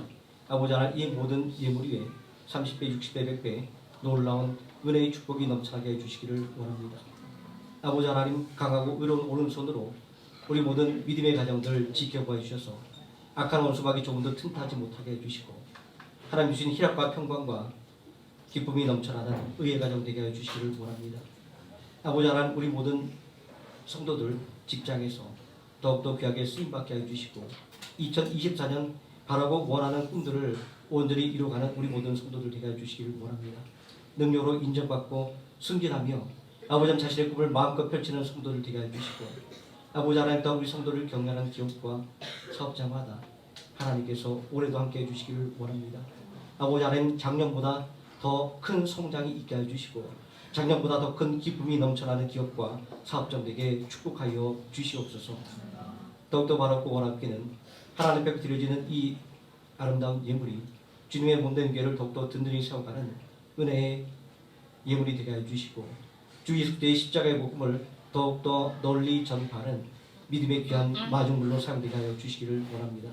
[SPEAKER 1] 아버지 하나님, 이 모든 예물 위에 30배, 60배, 100배 놀라운 은혜의 축복이 넘쳐나게 해주시기를 원합니다. 아버지 하나님, 강하고 의로운 오른손으로 우리 모든 믿음의 가정들 지켜봐 주셔서 악한 원수막이 조금 더 틈타지 못하게 해주시고 하나님 주신 희락과 평강과 기쁨이 넘쳐나는 의의 가정 되게 해주시기를 원합니다. 아버지 하나님, 우리 모든 성도들 직장에서 더욱더 귀하게 쓰임받게 해주시고 2024년 바라고 원하는 꿈들을 온전히 이루어가는 우리 모든 성도들 되게 해주시기를 원합니다. 능력으로 인정받고 승진하며 아버지 하나님 자신의 꿈을 마음껏 펼치는 성도들 되게 해주시고 아버지 하나님, 또 우리 성도를 격려하는 기업과 사업자마다 하나님께서 올해도 함께 해주시기를 원합니다. 아버지 하나님, 작년보다 더 큰 성장이 있게 해주시고 작년보다 더 큰 기쁨이 넘쳐나는 기업과 사업장에게 축복하여 주시옵소서. 더욱더 바라고 원하기는 하나님 앞에 드려지는 이 아름다운 예물이 주님의 몸된 교회를 더욱더 든든히 세워가는 은혜의 예물이 되게 해주시고 주 예수 그리스도의 십자가의 복음을 더욱더 널리 전파하는 믿음의 귀한 마중물로 사용되게 하여 주시기를 원합니다.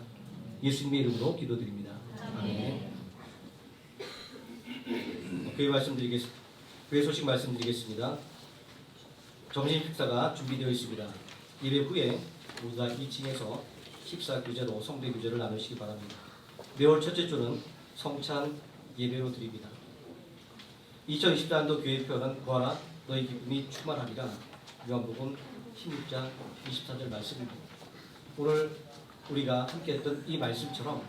[SPEAKER 1] 예수님의 이름으로 기도드립니다. 아멘. 교회 소식 말씀드리겠습니다. 점심 식사가 준비되어 있습니다. 예배 후에 모두 다 2층에서 식사 교제로 성대 교제를 나누시기 바랍니다. 매월 첫째 주는 성찬 예배로 드립니다. 2024년도 교회 표어는 구하라 너희 기쁨이 충만하리라. 요한복음 16장 24절 말씀입니다. 오늘 우리가 함께했던 이 말씀처럼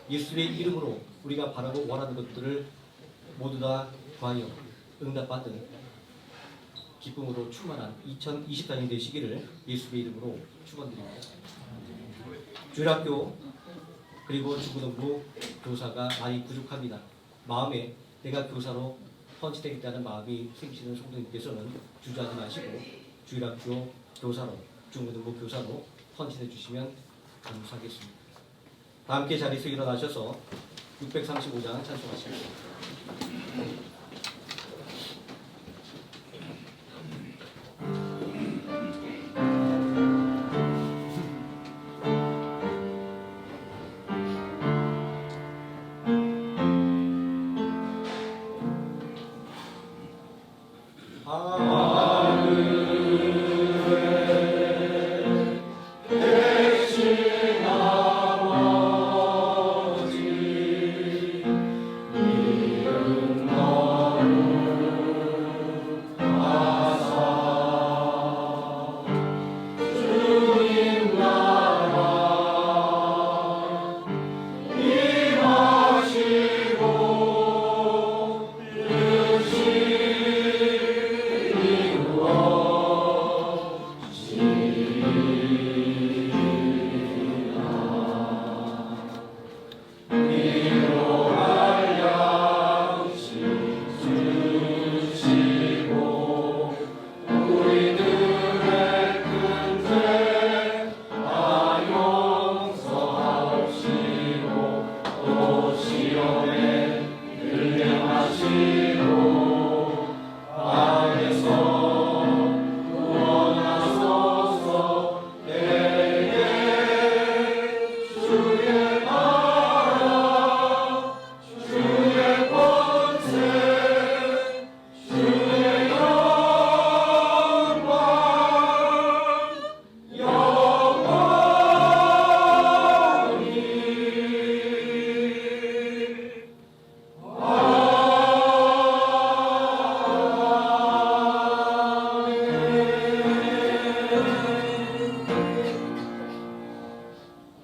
[SPEAKER 1] 예수의 이름으로 우리가 바라고 원하는 것들을 모두 다 구하여 응답받은 기쁨으로 충만한 2024년 되시기를 예수의 이름으로 축원드립니다. 주일학교 그리고 중고등부 교사가 많이 부족합니다. 마음에 내가 교사로 헌신되겠다는 마음이 생기시는 성도님께서는 주저하지 마시고 주일학교 교사로 중고등부 교사로 헌신해 주시면 감사하겠습니다. 다 함께 자리에서 일어나셔서 635장 찬송하십시오.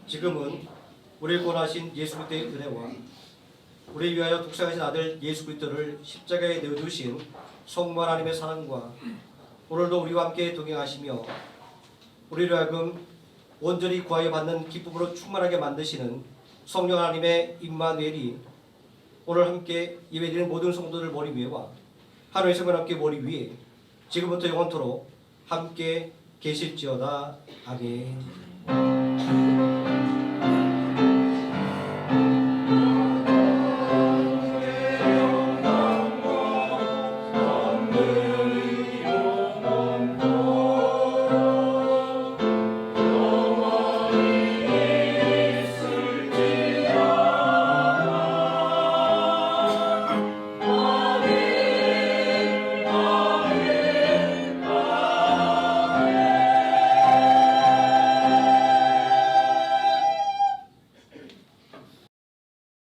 [SPEAKER 1] 지금은 우리를 구원하신 예수 그리스도의 은혜와 우리를 위하여 독생하신 아들 예수 그리스도를 십자가에 내어주신 성부 하나님의 사랑과 오늘도 우리와 함께 동행하시며 우리를 하여금 온전히 구하여 받는 기쁨으로 충만하게 만드시는 성령 하나님의 임마누엘이 오늘 함께 예배드리는 모든 성도들 머리 위에와 하루의 생을 함께 머리 위에 지금부터 영원토록 함께 계실지어다. 아멘.